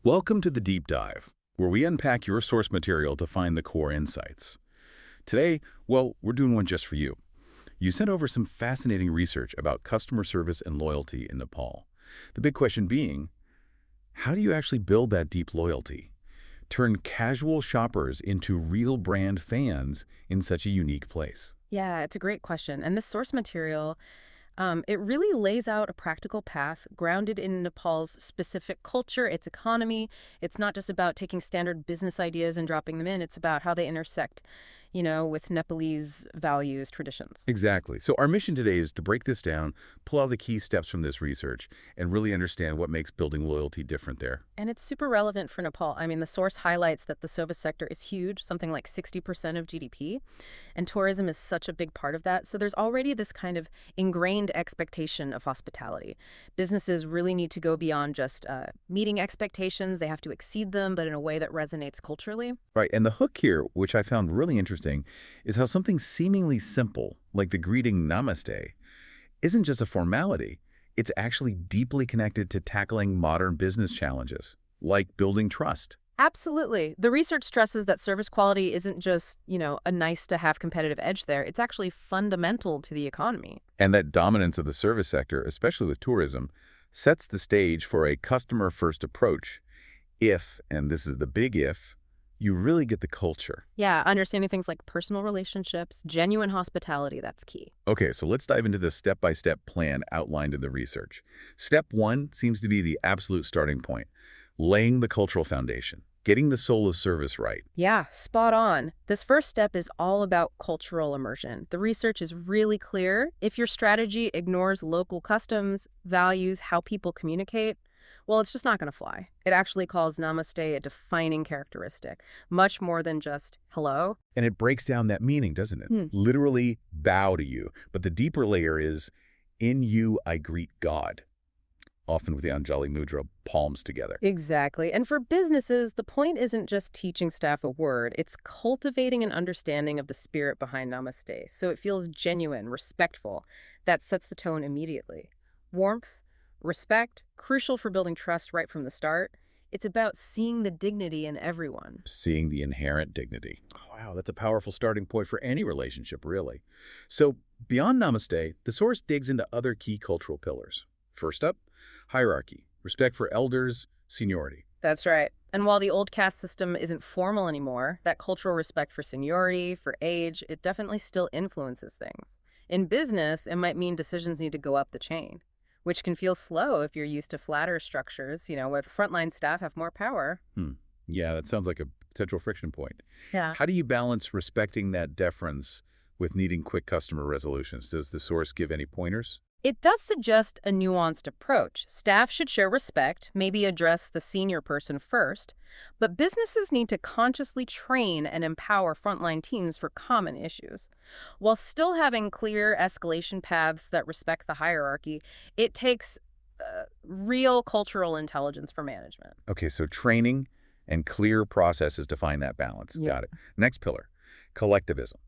Welcome to the Deep Dive, where we unpack your source material to find the core insights. Today, well, we're doing one just for you. You sent over some fascinating research about customer service and loyalty in Nepal. The big question being, how do you actually build that deep loyalty? Turn casual shoppers into real brand fans in such a unique place. Yeah, it's a great question. And this source material, it really lays out a practical path grounded in Nepal's specific culture, its economy. It's not just about taking standard business ideas and dropping them in. It's about how they intersect, with Nepalese values, traditions. Exactly. So our mission today is to break this down, pull out the key steps from this research, and really understand what makes building loyalty different there. And it's super relevant for Nepal. I mean, the source highlights that the service sector is huge, something like 60% of GDP, and tourism is such a big part of that. So there's already this kind of ingrained expectation of hospitality. Businesses really need to go beyond just meeting expectations. They have to exceed them, but in a way that resonates culturally. Right, and the hook here, which I found really interesting, is how something seemingly simple, like the greeting Namaste, isn't just a formality. It's actually deeply connected to tackling modern business challenges, like building trust. Absolutely. The research stresses that service quality isn't just, a nice-to-have competitive edge there. It's actually fundamental to the economy. And that dominance of the service sector, especially with tourism, sets the stage for a customer-first approach if, and this is the big if, you really get the culture. Yeah, understanding things like personal relationships, genuine hospitality, that's key. Okay, so let's dive into the step-by-step plan outlined in the research. Step one seems to be the absolute starting point, laying the cultural foundation, getting the soul of service right. Yeah, spot on. This first step is all about cultural immersion. The research is really clear. If your strategy ignores local customs, values, how people communicate, well, it's just not going to fly. It actually calls Namaste a defining characteristic, much more than just hello. And it breaks down that meaning, doesn't it? Literally bow to you. But the deeper layer is, in you I greet God, often with the Anjali Mudra, palms together. Exactly. And for businesses, the point isn't just teaching staff a word, it's cultivating an understanding of the spirit behind Namaste, so it feels genuine, respectful. That sets the tone immediately. Warmth, respect, crucial for building trust right from the start. It's about seeing the dignity in everyone. Seeing the inherent dignity. Wow, that's a powerful starting point for any relationship, really. So beyond Namaste, the source digs into other key cultural pillars. First up, hierarchy, respect for elders, seniority. That's right. And while the old caste system isn't formal anymore, that cultural respect for seniority, for age, it definitely still influences things. In business, it might mean decisions need to go up the chain, which can feel slow if you're used to flatter structures, where frontline staff have more power. Yeah, that sounds like a potential friction point. Yeah. How do you balance respecting that deference with needing quick customer resolutions? Does the source give any pointers? It does suggest a nuanced approach. Staff should show respect, maybe address the senior person first, but businesses need to consciously train and empower frontline teams for common issues. While still having clear escalation paths that respect the hierarchy, it takes real cultural intelligence for management. Okay, so training and clear processes define that balance. Yeah. Got it. Next pillar, collectivism.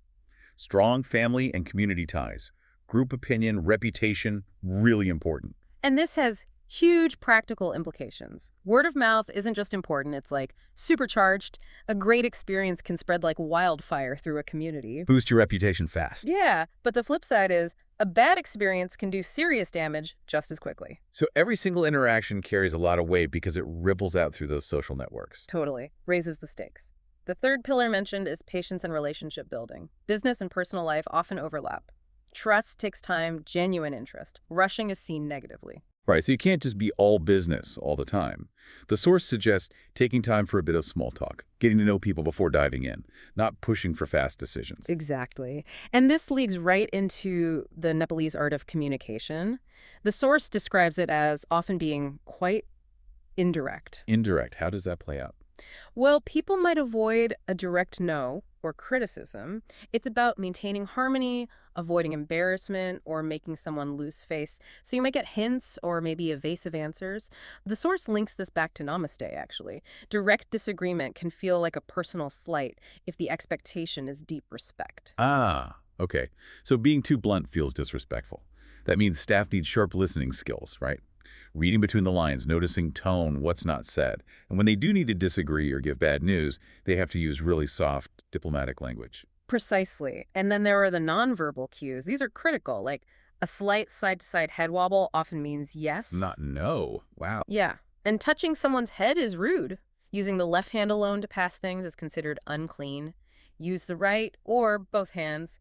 Strong family and community ties. Group opinion, reputation, really important. And this has huge practical implications. Word of mouth isn't just important, it's like supercharged. A great experience can spread like wildfire through a community. Boost your reputation fast. Yeah, but the flip side is a bad experience can do serious damage just as quickly. So every single interaction carries a lot of weight because it ripples out through those social networks. Totally. Raises the stakes. The third pillar mentioned is patience and relationship building. Business and personal life often overlap. Trust takes time, genuine interest. Rushing is seen negatively. Right, so you can't just be all business all the time. The source suggests taking time for a bit of small talk, getting to know people before diving in, not pushing for fast decisions. Exactly. And this leads right into the Nepalese art of communication. The source describes it as often being quite indirect. Indirect, how does that play out? Well, people might avoid a direct no or criticism. It's about maintaining harmony, avoiding embarrassment, or making someone lose face. So you might get hints or maybe evasive answers. The source links this back to Namaste, actually. Direct disagreement can feel like a personal slight if the expectation is deep respect. Ah, okay. So being too blunt feels disrespectful. That means staff need sharp listening skills, right? Reading between the lines, noticing tone, what's not said. And when they do need to disagree or give bad news, they have to use really soft, diplomatic language. Precisely. And then there are the nonverbal cues. These are critical, like a slight side-to-side head wobble often means yes. Not no. Wow. Yeah. And touching someone's head is rude. Using the left hand alone to pass things is considered unclean. Use the right or both hands.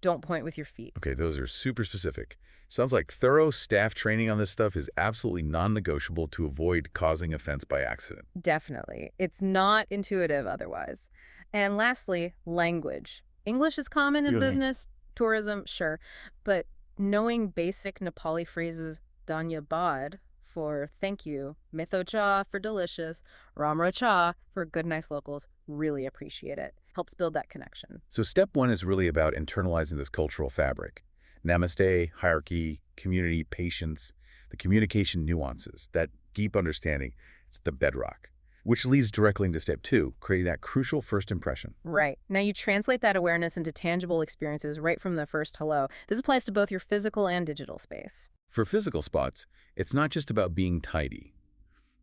Don't point with your feet. Okay, those are super specific. Sounds like thorough staff training on this stuff is absolutely non-negotiable to avoid causing offense by accident. Definitely. It's not intuitive otherwise. And lastly, language. English is common in Really? business, tourism, sure, but knowing basic Nepali phrases, dhanyabad for thank you, mitho cha for delicious, ramra cha for good, nice locals, really appreciate it. Helps build that connection. So step one is really about internalizing this cultural fabric. Namaste, hierarchy, community, patience, the communication nuances, that deep understanding, it's the bedrock. Which leads directly into step two, creating that crucial first impression. Right. Now you translate that awareness into tangible experiences right from the first hello. This applies to both your physical and digital space. For physical spots, it's not just about being tidy.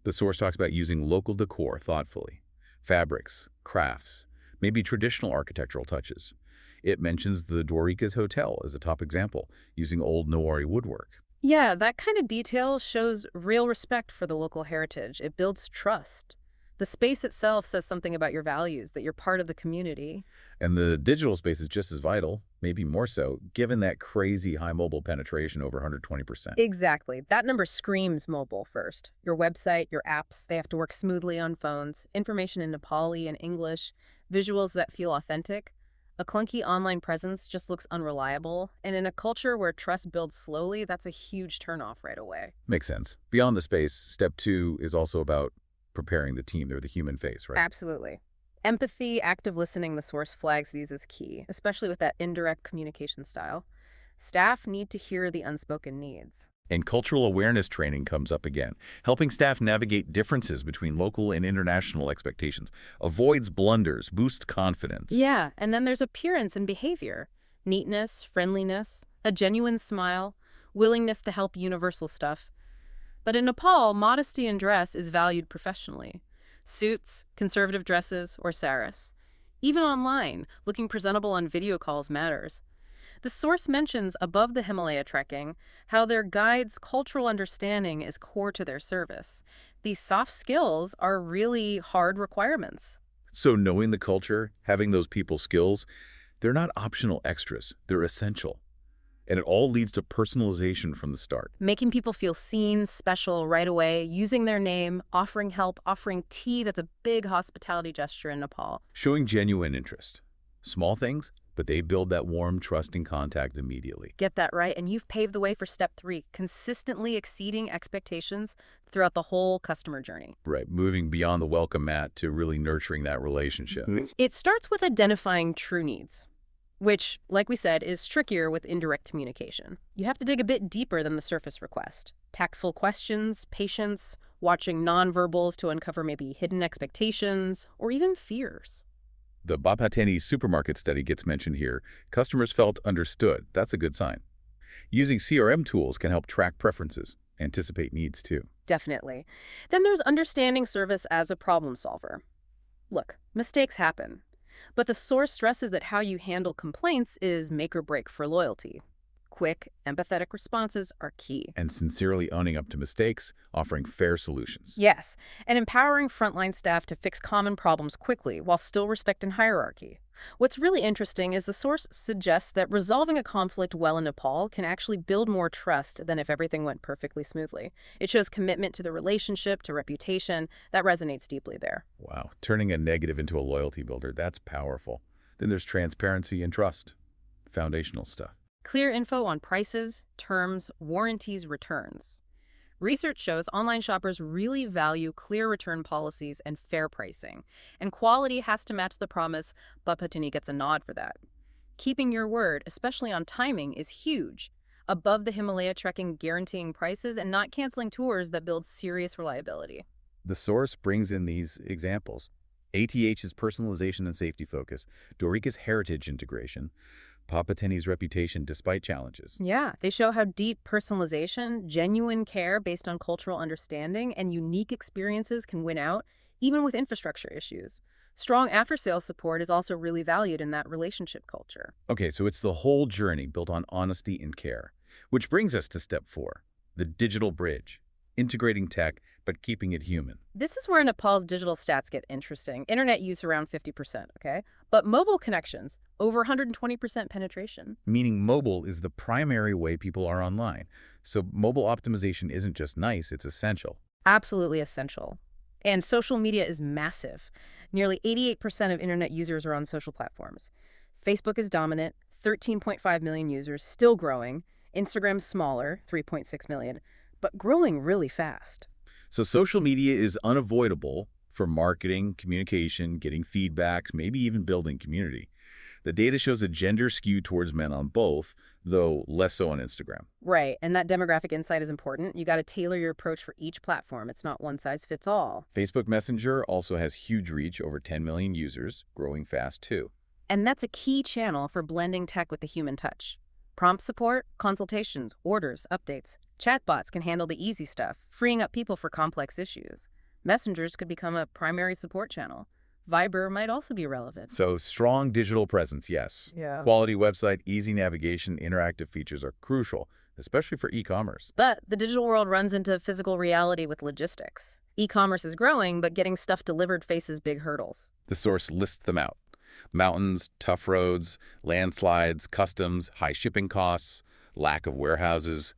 The source talks about using local decor thoughtfully, fabrics, crafts, maybe traditional architectural touches. It mentions the Dwarika's Hotel as a top example, using old Newari woodwork. Yeah, that kind of detail shows real respect for the local heritage. It builds trust. The space itself says something about your values, that you're part of the community. And the digital space is just as vital, maybe more so, given that crazy high mobile penetration over 120%. Exactly. That number screams mobile first. Your website, your apps, they have to work smoothly on phones. Information in Nepali and English, visuals that feel authentic. A clunky online presence just looks unreliable. And in a culture where trust builds slowly, that's a huge turnoff right away. Makes sense. Beyond the space, step two is also about preparing the team. They're the human face, right? Absolutely. Empathy, active listening, the source flags these as key, especially with that indirect communication style. Staff need to hear the unspoken needs. And cultural awareness training comes up again, helping staff navigate differences between local and international expectations, avoids blunders, boosts confidence. Yeah, and then there's appearance and behavior. Neatness, friendliness, a genuine smile, willingness to help universal stuff. But in Nepal, modesty in dress is valued professionally. Suits, conservative dresses, or saris. Even online, looking presentable on video calls matters. The source mentions above the Himalaya trekking how their guides' cultural understanding is core to their service. These soft skills are really hard requirements. So knowing the culture, having those people skills, they're not optional extras. They're essential. And it all leads to personalization from the start. Making people feel seen, special right away, using their name, offering help, offering tea, that's a big hospitality gesture in Nepal. Showing genuine interest. Small things, but they build that warm, trusting contact immediately. Get that right, and you've paved the way for step 3, consistently exceeding expectations throughout the whole customer journey. Right, moving beyond the welcome mat to really nurturing that relationship. It starts with identifying true needs, which, like we said, is trickier with indirect communication. You have to dig a bit deeper than the surface request. Tactful questions, patience, watching nonverbals to uncover maybe hidden expectations, or even fears. The Bapateni supermarket study gets mentioned here. Customers felt understood. That's a good sign. Using CRM tools can help track preferences, anticipate needs too. Definitely. Then there's understanding service as a problem solver. Look, mistakes happen. But the source stresses that how you handle complaints is make or break for loyalty. Quick, empathetic responses are key. And sincerely owning up to mistakes, offering fair solutions. Yes, and empowering frontline staff to fix common problems quickly while still respecting hierarchy. What's really interesting is the source suggests that resolving a conflict well in Nepal can actually build more trust than if everything went perfectly smoothly. It shows commitment to the relationship, to reputation. That resonates deeply there. Wow, turning a negative into a loyalty builder, that's powerful. Then there's transparency and trust. Foundational stuff. Clear info on prices, terms, warranties, returns. Research shows online shoppers really value clear return policies and fair pricing, and quality has to match the promise. Bapatini gets a nod for that. Keeping your word, especially on timing, is huge. Above the Himalaya trekking, guaranteeing prices and not canceling tours that build serious reliability. The source brings in these examples. ATH's personalization and safety focus, Dorica's heritage integration, Papateni's reputation despite challenges. Yeah, they show how deep personalization, genuine care based on cultural understanding, and unique experiences can win out, even with infrastructure issues. Strong after-sales support is also really valued in that relationship culture. Okay, so it's the whole journey built on honesty and care. Which brings us to step 4, the digital bridge. Integrating tech, but keeping it human. This is where Nepal's digital stats get interesting. Internet use around 50%, okay? But mobile connections, over 120% penetration. Meaning mobile is the primary way people are online. So mobile optimization isn't just nice, it's essential. Absolutely essential. And social media is massive. Nearly 88% of internet users are on social platforms. Facebook is dominant, 13.5 million users, still growing. Instagram's smaller, 3.6 million, but growing really fast. So social media is unavoidable for marketing, communication, getting feedbacks, maybe even building community. The data shows a gender skew towards men on both, though less so on Instagram. Right, and that demographic insight is important. You got to tailor your approach for each platform. It's not one size fits all. Facebook Messenger also has huge reach, over 10 million users, growing fast too. And that's a key channel for blending tech with the human touch. Prompt support, consultations, orders, updates. Chatbots can handle the easy stuff, freeing up people for complex issues. Messengers could become a primary support channel. Viber might also be relevant. So strong digital presence, yes. Yeah. Quality website, easy navigation, interactive features are crucial, especially for e-commerce. But the digital world runs into physical reality with logistics. E-commerce is growing, but getting stuff delivered faces big hurdles. The source lists them out. Mountains, tough roads, landslides, customs, high shipping costs, lack of warehouses,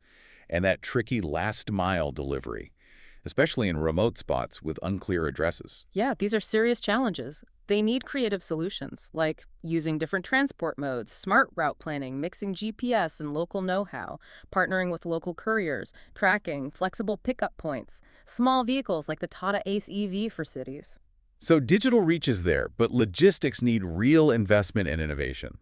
and that tricky last-mile delivery, especially in remote spots with unclear addresses. Yeah, these are serious challenges. They need creative solutions, like using different transport modes, smart route planning, mixing GPS and local know-how, partnering with local couriers, tracking, flexible pickup points, small vehicles like the Tata Ace EV for cities. So digital reach is there, but logistics need real investment and innovation.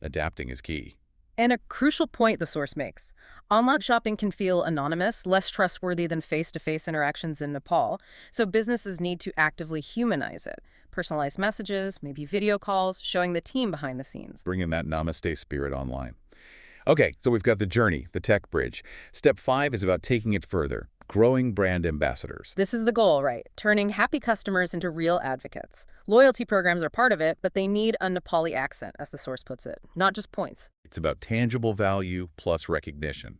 Adapting is key. And a crucial point the source makes. Online shopping can feel anonymous, less trustworthy than face-to-face interactions in Nepal, so businesses need to actively humanize it. Personalized messages, maybe video calls, showing the team behind the scenes. Bringing that Namaste spirit online. Okay, so we've got the journey, the tech bridge. Step 5 is about taking it further, growing brand ambassadors. This is the goal, right? Turning happy customers into real advocates. Loyalty programs are part of it, but they need a Nepali accent, as the source puts it, not just points. It's about tangible value plus recognition.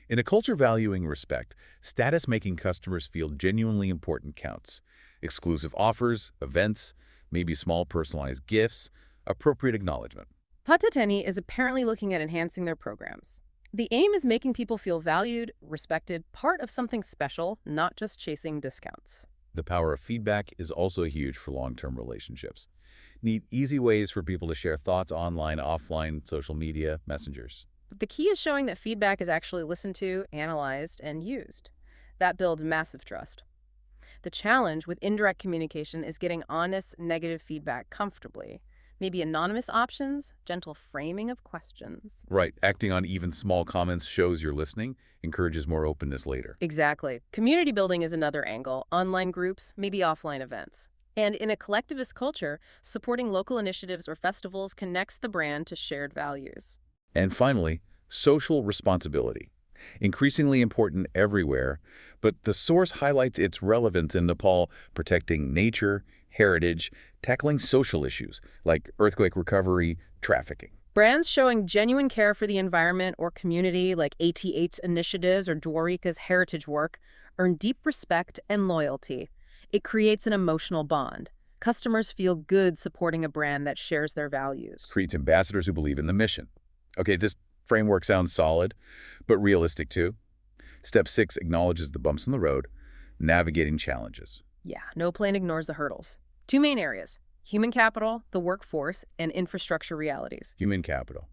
In a culture valuing respect, status making customers feel genuinely important counts. Exclusive offers, events, maybe small personalized gifts, appropriate acknowledgement. Patateni is apparently looking at enhancing their programs. The aim is making people feel valued, respected, part of something special, not just chasing discounts. The power of feedback is also huge for long-term relationships. Need easy ways for people to share thoughts online, offline, social media, messengers. But the key is showing that feedback is actually listened to, analyzed, and used. That builds massive trust. The challenge with indirect communication is getting honest, negative feedback comfortably. Maybe anonymous options, gentle framing of questions. Right, acting on even small comments shows you're listening, encourages more openness later. Exactly. Community building is another angle. Online groups, maybe offline events. And in a collectivist culture, supporting local initiatives or festivals connects the brand to shared values. And finally, social responsibility. Increasingly important everywhere, but the source highlights its relevance in Nepal, protecting nature, heritage, tackling social issues like earthquake recovery, trafficking. Brands showing genuine care for the environment or community, like AT8's initiatives or Dwarika's heritage work, earn deep respect and loyalty. It creates an emotional bond. Customers feel good supporting a brand that shares their values. Creates ambassadors who believe in the mission. Okay, this framework sounds solid, but realistic too. Step 6 acknowledges the bumps in the road, navigating challenges. Yeah, no plan ignores the hurdles. Two main areas: human capital, the workforce, and infrastructure realities. Human capital.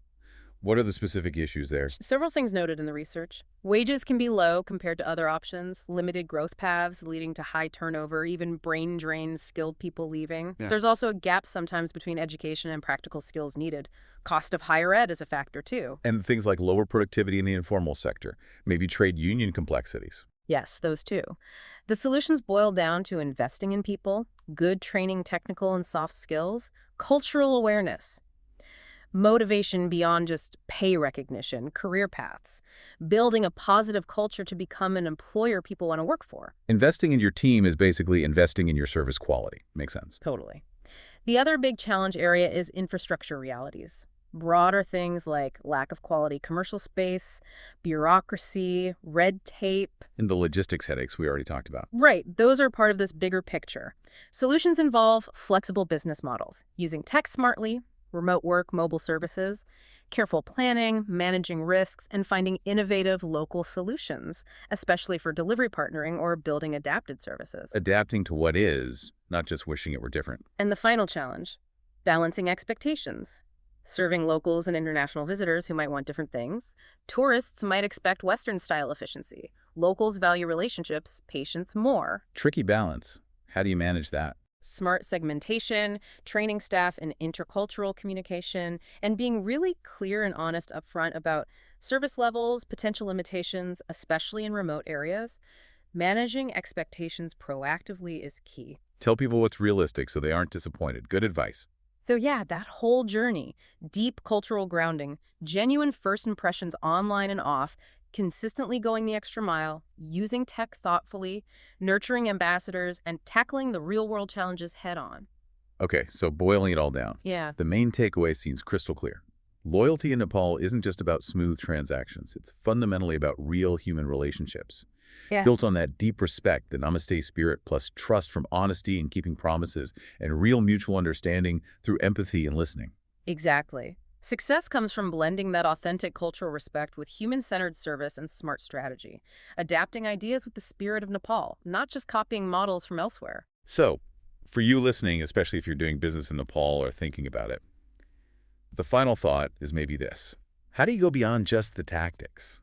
What are the specific issues there? Several things noted in the research. Wages can be low compared to other options, limited growth paths leading to high turnover, even brain drain, skilled people leaving. Yeah. There's also a gap sometimes between education and practical skills needed. Cost of higher ed is a factor too. And things like lower productivity in the informal sector, maybe trade union complexities. Yes, those too. The solutions boil down to investing in people, good training, technical and soft skills, cultural awareness. Motivation beyond just pay recognition, career paths, building a positive culture to become an employer people want to work for. Investing in your team is basically investing in your service quality. Makes sense. Totally. The other big challenge area is infrastructure realities. Broader things like lack of quality commercial space, bureaucracy, red tape. And the logistics headaches we already talked about. Right, those are part of this bigger picture. Solutions involve flexible business models, using tech smartly, remote work, mobile services, careful planning, managing risks, and finding innovative local solutions, especially for delivery partnering or building adapted services. Adapting to what is, not just wishing it were different. And the final challenge, balancing expectations. Serving locals and international visitors who might want different things. Tourists might expect Western-style efficiency. Locals value relationships, patience more. Tricky balance. How do you manage that? Smart segmentation, training staff in intercultural communication, and being really clear and honest upfront about service levels, potential limitations, especially in remote areas. Managing expectations proactively is key. Tell people what's realistic so they aren't disappointed. Good advice. So yeah, that whole journey, deep cultural grounding, genuine first impressions online and off, consistently going the extra mile, using tech thoughtfully, nurturing ambassadors, and tackling the real-world challenges head-on. Okay, so boiling it all down. Yeah. The main takeaway seems crystal clear. Loyalty in Nepal isn't just about smooth transactions. It's fundamentally about real human relationships. Yeah. Built on that deep respect, the Namaste spirit, plus trust from honesty and keeping promises, and real mutual understanding through empathy and listening. Exactly. Success comes from blending that authentic cultural respect with human-centered service and smart strategy, adapting ideas with the spirit of Nepal, not just copying models from elsewhere. So, for you listening, especially if you're doing business in Nepal or thinking about it, the final thought is maybe this. How do you go beyond just the tactics?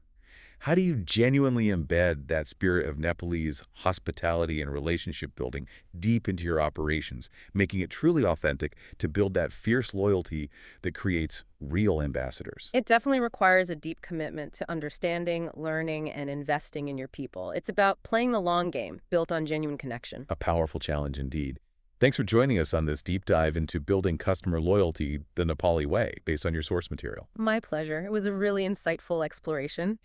How do you genuinely embed that spirit of Nepalese hospitality and relationship building deep into your operations, making it truly authentic to build that fierce loyalty that creates real ambassadors? It definitely requires a deep commitment to understanding, learning, and investing in your people. It's about playing the long game, built on genuine connection. A powerful challenge indeed. Thanks for joining us on this deep dive into building customer loyalty the Nepali way based on your source material. My pleasure. It was a really insightful exploration.